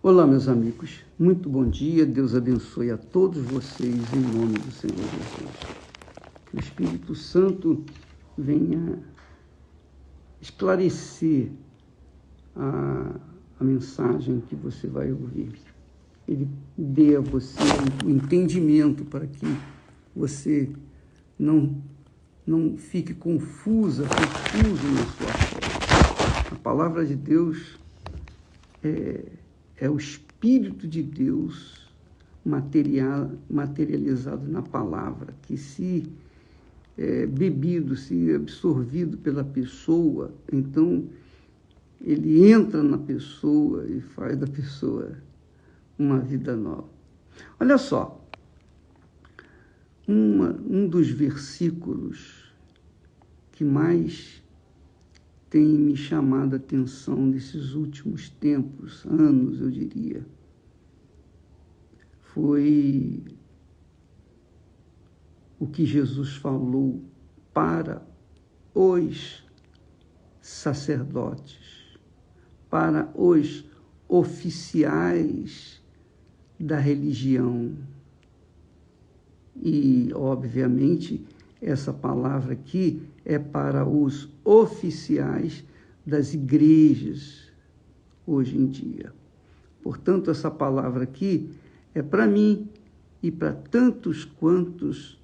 Olá, meus amigos. Muito bom dia. Deus abençoe a todos vocês em nome do Senhor Jesus. Que o Espírito Santo venha esclarecer a mensagem que você vai ouvir. Ele dê a você o entendimento para que você não fique confuso na sua fé. A palavra de Deus é o Espírito de Deus materializado na palavra, que se bebido, se absorvido pela pessoa, então ele entra na pessoa e faz da pessoa uma vida nova. Olha só, um dos versículos que mais tem me chamado a atenção nesses últimos tempos, anos, eu diria, foi o que Jesus falou para os sacerdotes, para os oficiais da religião. E, obviamente, essa palavra aqui é para os oficiais das igrejas hoje em dia. Portanto, essa palavra aqui é para mim e para tantos quantos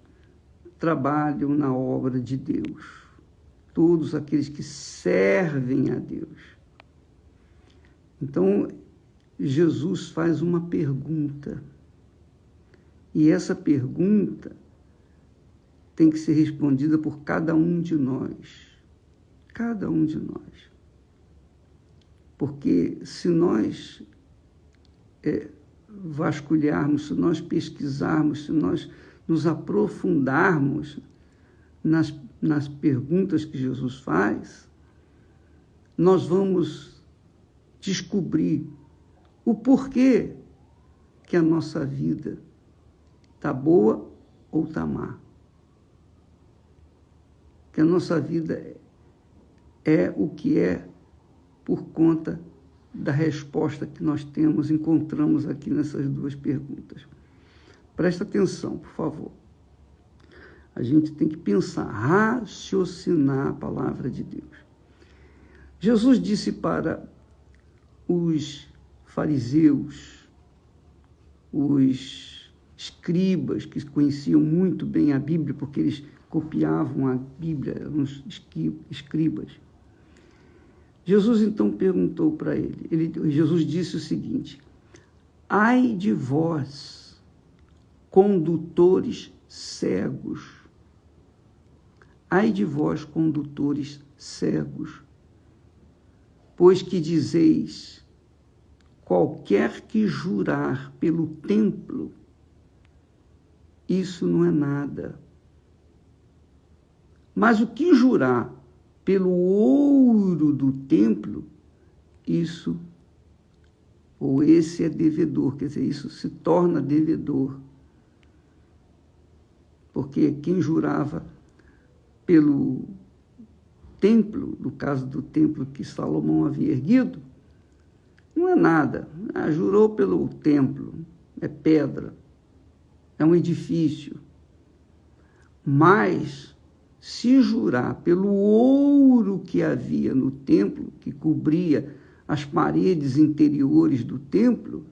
trabalham na obra de Deus, todos aqueles que servem a Deus. Então, Jesus faz uma pergunta, e essa pergunta tem que ser respondida por cada um de nós. Cada um de nós. Porque se nós vasculharmos, se nós pesquisarmos, se nós nos aprofundarmos nas perguntas que Jesus faz, nós vamos descobrir o porquê que a nossa vida está boa ou está má. Que a nossa vida é o que é por conta da resposta que nós encontramos aqui nessas duas perguntas. Presta atenção, por favor. A gente tem que pensar, raciocinar a palavra de Deus. Jesus disse para os fariseus, os escribas, que conheciam muito bem a Bíblia, porque eles copiavam a Bíblia, eram os escribas. Jesus então perguntou para Jesus disse o seguinte: ai de vós, condutores cegos, ai de vós, condutores cegos, pois que dizeis, qualquer que jurar pelo templo, isso não é nada. Mas o que jurar pelo ouro do templo, esse é devedor, quer dizer, isso se torna devedor. Porque quem jurava pelo templo, no caso do templo que Salomão havia erguido, não é nada. Jurou pelo templo, é pedra, é um edifício. Mas se jurar pelo ouro que havia no templo, que cobria as paredes interiores do templo,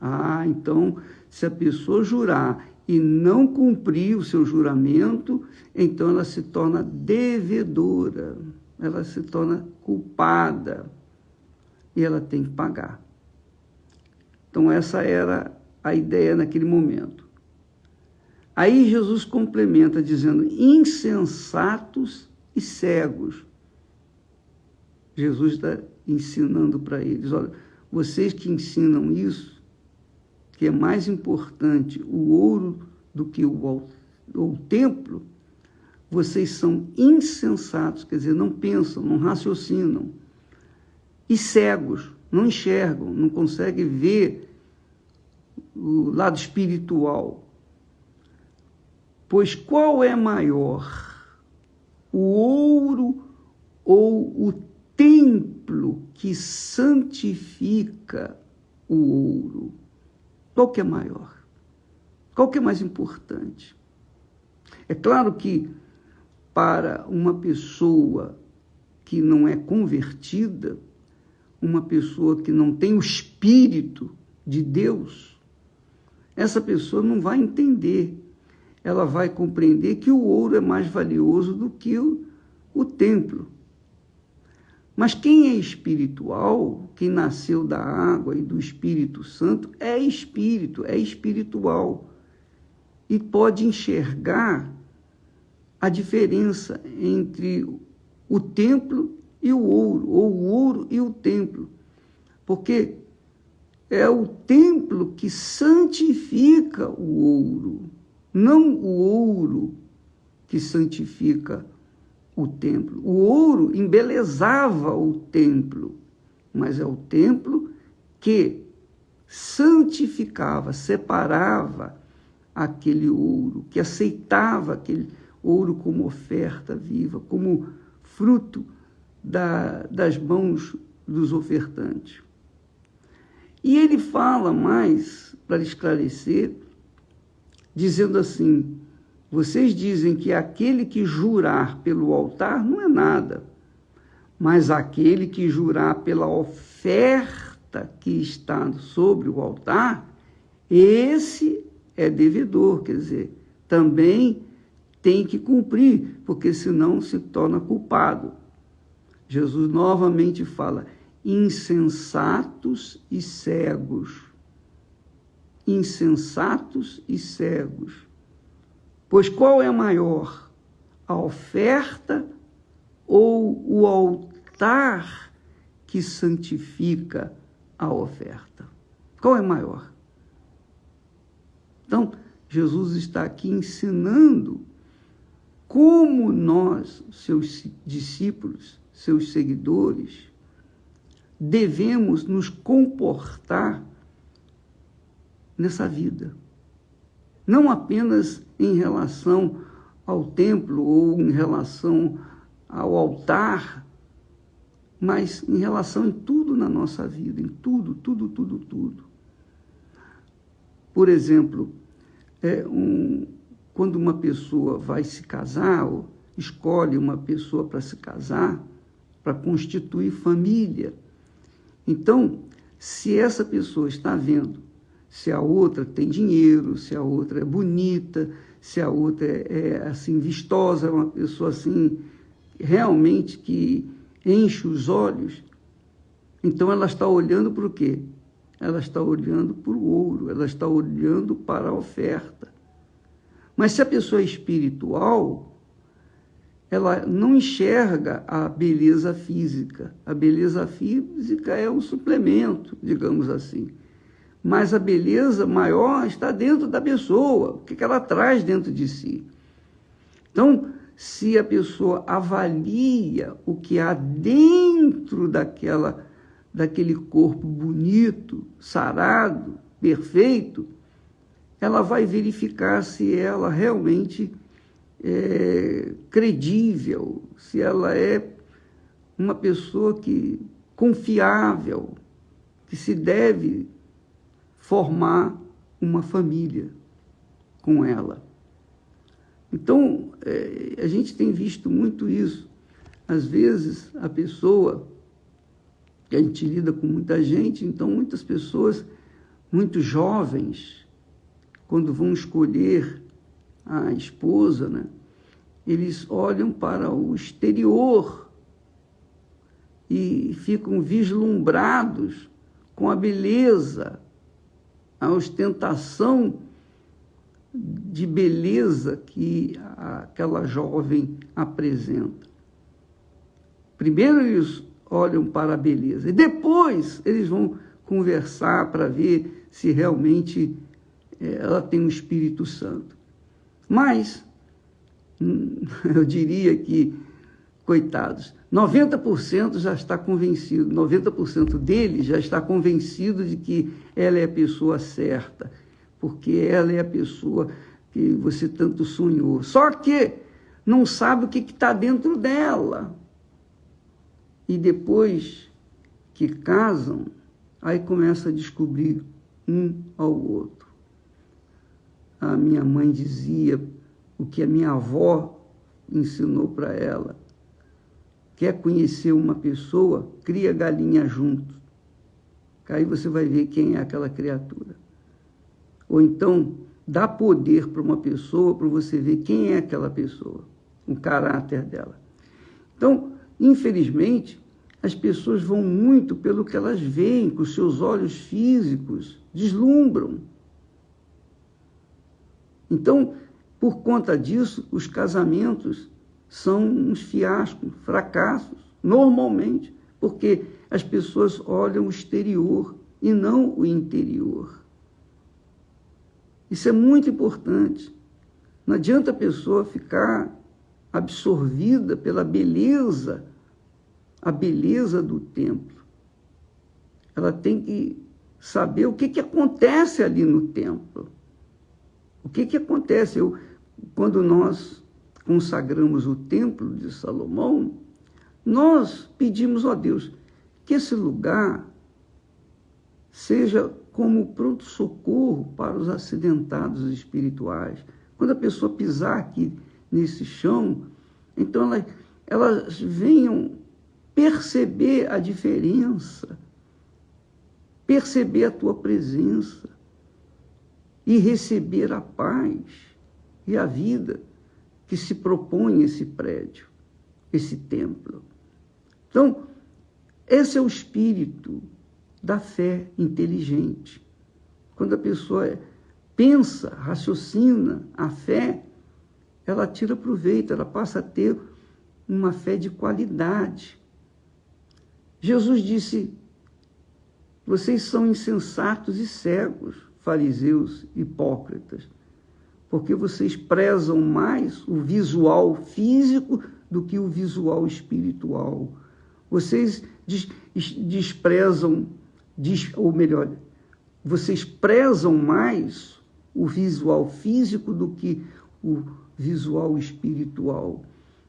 então, se a pessoa jurar e não cumprir o seu juramento, então ela se torna devedora, ela se torna culpada e ela tem que pagar. Então, essa era a ideia naquele momento. Aí Jesus complementa dizendo, insensatos e cegos. Jesus está ensinando para eles, olha, vocês que ensinam isso, que é mais importante o ouro do que o templo, vocês são insensatos, quer dizer, não pensam, não raciocinam, e cegos, não enxergam, não conseguem ver o lado espiritual. Pois qual é maior, o ouro ou o templo que santifica o ouro? Qual que é maior? Qual que é mais importante? É claro que para uma pessoa que não é convertida, uma pessoa que não tem o Espírito de Deus, essa pessoa não vai entender. Ela vai compreender que o ouro é mais valioso do que o templo. Mas quem é espiritual, quem nasceu da água e do Espírito Santo, é espírito, é espiritual. E pode enxergar a diferença entre o templo e o ouro, ou o ouro e o templo. Porque é o templo que santifica o ouro, não o ouro que santifica o templo. O ouro embelezava o templo, mas é o templo que santificava, separava aquele ouro, que aceitava aquele ouro como oferta viva, como fruto das mãos dos ofertantes. E ele fala mais, para esclarecer, dizendo assim: vocês dizem que aquele que jurar pelo altar não é nada, mas aquele que jurar pela oferta que está sobre o altar, esse é devedor, quer dizer, também tem que cumprir, porque senão se torna culpado. Jesus novamente fala: insensatos e cegos. Insensatos e cegos. Pois qual é maior, a oferta ou o altar que santifica a oferta? Qual é maior? Então, Jesus está aqui ensinando como nós, seus discípulos, seus seguidores, devemos nos comportar nessa vida. Não apenas em relação ao templo ou em relação ao altar, mas em relação em tudo na nossa vida, em tudo. Por exemplo, quando uma pessoa vai se casar, ou escolhe uma pessoa para se casar, para constituir família, então, se essa pessoa está vendo se a outra tem dinheiro, se a outra é bonita, se a outra é assim, vistosa, uma pessoa assim, realmente que enche os olhos, então ela está olhando para o quê? Ela está olhando para o ouro, ela está olhando para a oferta. Mas se a pessoa é espiritual, ela não enxerga a beleza física. A beleza física é um suplemento, digamos assim. Mas a beleza maior está dentro da pessoa, o que ela traz dentro de si. Então, se a pessoa avalia o que há dentro daquele corpo bonito, sarado, perfeito, ela vai verificar se ela realmente é credível, se ela é uma pessoa confiável, que se deve formar uma família com ela. Então, a gente tem visto muito isso. Às vezes, a pessoa, que a gente lida com muita gente, então muitas pessoas, muito jovens, quando vão escolher a esposa, né, eles olham para o exterior e ficam vislumbrados com a beleza, a ostentação de beleza que aquela jovem apresenta. Primeiro eles olham para a beleza e depois eles vão conversar para ver se realmente ela tem o Espírito Santo. Mas, eu diria que, coitados, 90% já está convencido, 90% deles já está convencido de que ela é a pessoa certa, porque ela é a pessoa que você tanto sonhou. Só que não sabe o que está dentro dela. E depois que casam, aí começa a descobrir um ao outro. A minha mãe dizia o que a minha avó ensinou para ela. Quer conhecer uma pessoa, cria galinha junto. Aí você vai ver quem é aquela criatura. Ou então, dá poder para uma pessoa para você ver quem é aquela pessoa, o caráter dela. Então, infelizmente, as pessoas vão muito pelo que elas veem, com os seus olhos físicos, deslumbram. Então, por conta disso, os casamentos são uns fiascos, fracassos, normalmente, porque as pessoas olham o exterior e não o interior. Isso é muito importante. Não adianta a pessoa ficar absorvida pela beleza, a beleza do templo. Ela tem que saber o que acontece ali no templo. O que acontece? Quando nós consagramos o templo de Salomão, nós pedimos a Deus que esse lugar seja como pronto-socorro para os acidentados espirituais. Quando a pessoa pisar aqui nesse chão, então elas venham perceber a diferença, perceber a tua presença e receber a paz e a vida que se propõe esse prédio, esse templo. Então, esse é o espírito da fé inteligente. Quando a pessoa pensa, raciocina a fé, ela tira proveito, ela passa a ter uma fé de qualidade. Jesus disse: vocês são insensatos e cegos, fariseus, hipócritas, porque vocês prezam mais o visual físico do que o visual espiritual. Vocês desprezam, ou melhor, vocês prezam mais o visual físico do que o visual espiritual.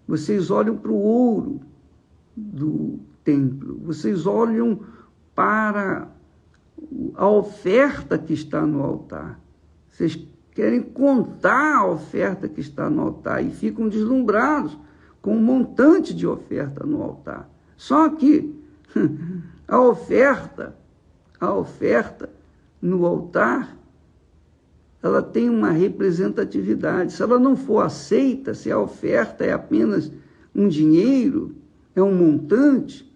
Vocês olham para o ouro do templo, vocês olham para a oferta que está no altar. Vocês querem contar a oferta que está no altar e ficam deslumbrados com um montante de oferta no altar. Só que a oferta no altar, ela tem uma representatividade. Se ela não for aceita, se a oferta é apenas um dinheiro, é um montante,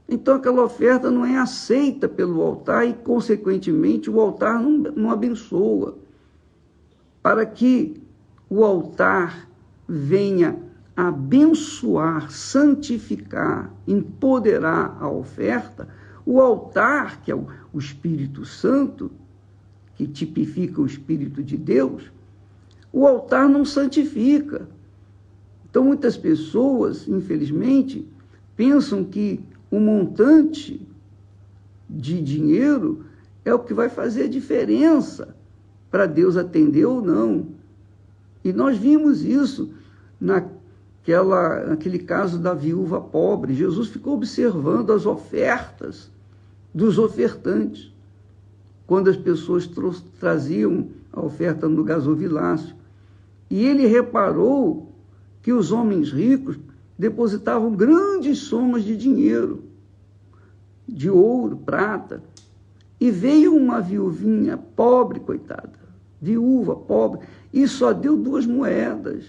então aquela oferta não é aceita pelo altar e, consequentemente, o altar não abençoa. Para que o altar venha abençoar, santificar, empoderar a oferta, o altar, que é o Espírito Santo, que tipifica o Espírito de Deus, o altar não santifica. Então, muitas pessoas, infelizmente, pensam que o montante de dinheiro é o que vai fazer a diferença para Deus atender ou não. E nós vimos isso naquele caso da viúva pobre. Jesus ficou observando as ofertas dos ofertantes, quando as pessoas traziam a oferta no gasofilácio. E ele reparou que os homens ricos depositavam grandes somas de dinheiro, de ouro, prata, e veio uma viuvinha pobre, coitada, viúva, pobre, e só deu 2 moedas.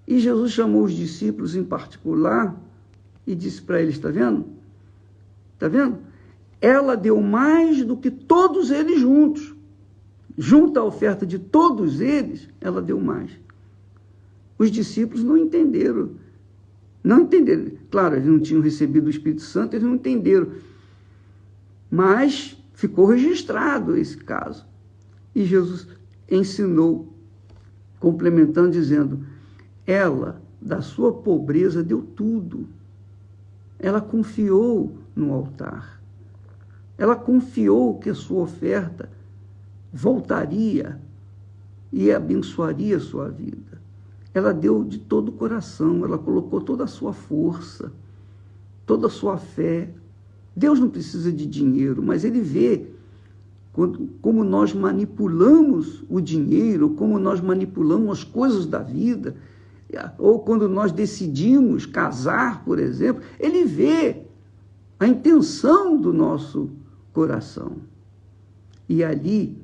E Jesus chamou os discípulos em particular e disse para eles: está vendo? Está vendo? Ela deu mais do que todos eles juntos. Junto à oferta de todos eles, ela deu mais. Os discípulos não entenderam. Não entenderam. Claro, eles não tinham recebido o Espírito Santo, eles não entenderam. Mas ficou registrado esse caso. E Jesus ensinou, complementando, dizendo: ela, da sua pobreza, deu tudo. Ela confiou no altar. Ela confiou que a sua oferta voltaria e abençoaria a sua vida. Ela deu de todo o coração, ela colocou toda a sua força, toda a sua fé. Deus não precisa de dinheiro, mas Ele vê como nós manipulamos o dinheiro, como nós manipulamos as coisas da vida, ou quando nós decidimos casar, por exemplo, ele vê a intenção do nosso coração. E ali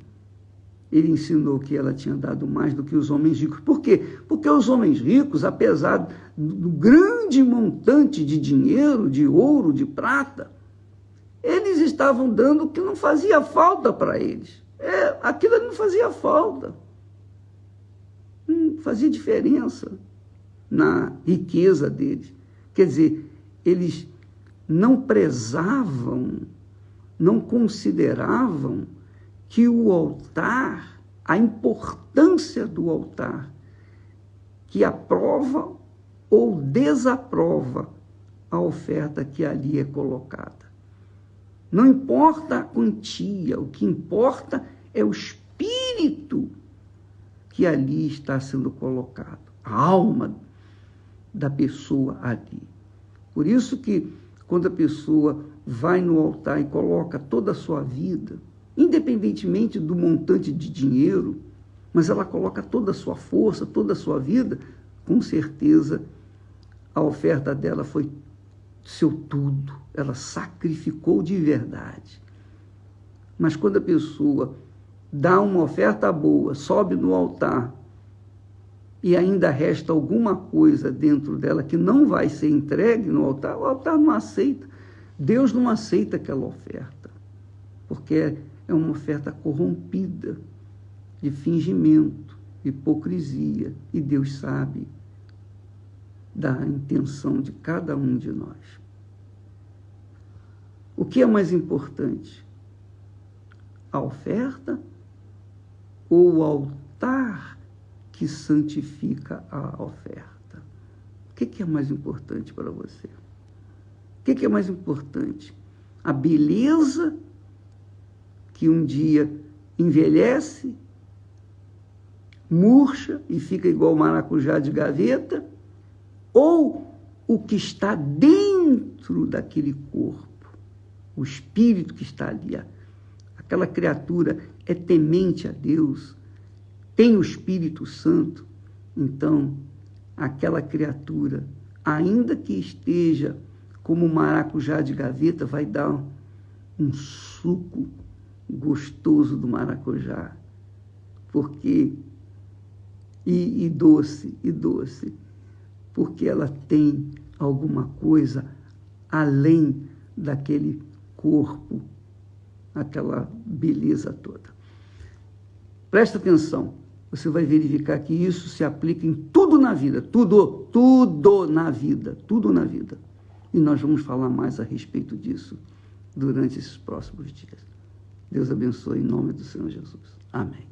ele ensinou que ela tinha dado mais do que os homens ricos. Por quê? Porque os homens ricos, apesar do grande montante de dinheiro, de ouro, de prata, eles estavam dando o que não fazia falta para eles. Aquilo não fazia falta. Não fazia diferença na riqueza deles. Quer dizer, eles não prezavam, não consideravam que o altar, a importância do altar, que aprova ou desaprova a oferta que ali é colocada. Não importa a quantia, o que importa é o espírito que ali está sendo colocado, a alma da pessoa ali. Por isso que quando a pessoa vai no altar e coloca toda a sua vida, independentemente do montante de dinheiro, mas ela coloca toda a sua força, toda a sua vida, com certeza a oferta dela foi seu tudo, ela sacrificou de verdade. Mas quando a pessoa dá uma oferta boa, sobe no altar, e ainda resta alguma coisa dentro dela que não vai ser entregue no altar, o altar não aceita. Deus não aceita aquela oferta, porque é uma oferta corrompida, de fingimento, hipocrisia, e Deus sabe da intenção de cada um de nós. O que é mais importante? A oferta ou o altar que santifica a oferta? O que é mais importante para você? O que é mais importante? A beleza que um dia envelhece, murcha e fica igual maracujá de gaveta, ou o que está dentro daquele corpo, o espírito que está ali, aquela criatura é temente a Deus, tem o Espírito Santo, então aquela criatura, ainda que esteja como maracujá de gaveta, vai dar um suco gostoso do maracujá, porque e doce, porque ela tem alguma coisa além daquele corpo, aquela beleza toda. Presta atenção, você vai verificar que isso se aplica em tudo na vida, tudo na vida. E nós vamos falar mais a respeito disso durante esses próximos dias. Deus abençoe em nome do Senhor Jesus. Amém.